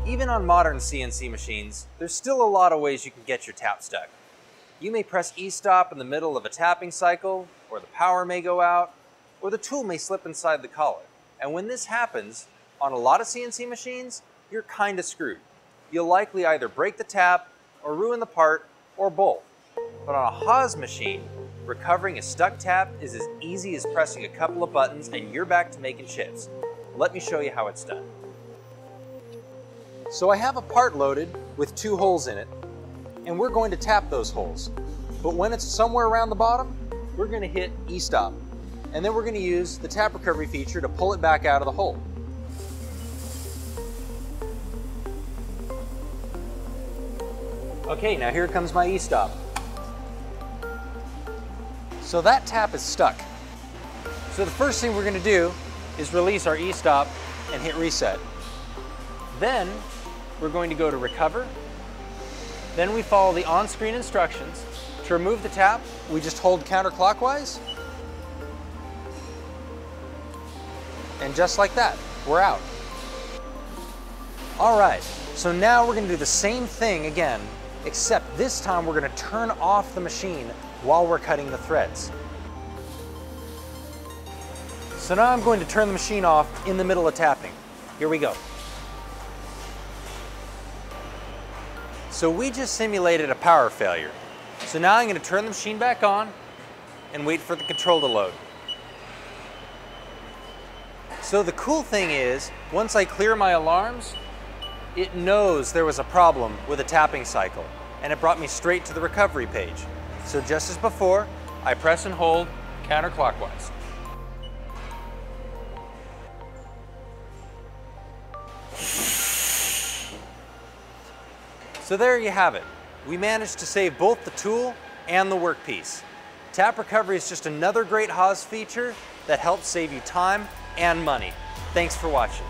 Even on modern CNC machines, there's still a lot of ways you can get your tap stuck. You may press E-stop in the middle of a tapping cycle, or the power may go out, or the tool may slip inside the collar. And when this happens, on a lot of CNC machines, you're kinda screwed. You'll likely either break the tap, or ruin the part, or both. But on a Haas machine, recovering a stuck tap is as easy as pressing a couple of buttons and you're back to making chips. Let me show you how it's done. So I have a part loaded with 2 holes in it, and we're going to tap those holes. But when it's somewhere around the bottom, we're going to hit E-stop, and then we're going to use the tap recovery feature to pull it back out of the hole. Okay, now here comes my E-stop. So that tap is stuck. So the first thing we're going to do is release our E-stop and hit reset. Then we're going to go to recover. Then we follow the on-screen instructions. To remove the tap, we just hold counterclockwise. And just like that, we're out. All right, so now we're going to do the same thing again, except this time we're going to turn off the machine while we're cutting the threads. So now I'm going to turn the machine off in the middle of tapping. Here we go. So we just simulated a power failure. So now I'm going to turn the machine back on and wait for the control to load. So the cool thing is, once I clear my alarms, it knows there was a problem with a tapping cycle, and it brought me straight to the recovery page. So just as before, I press and hold counterclockwise. So there you have it. We managed to save both the tool and the workpiece. Tap recovery is just another great Haas feature that helps save you time and money. Thanks for watching.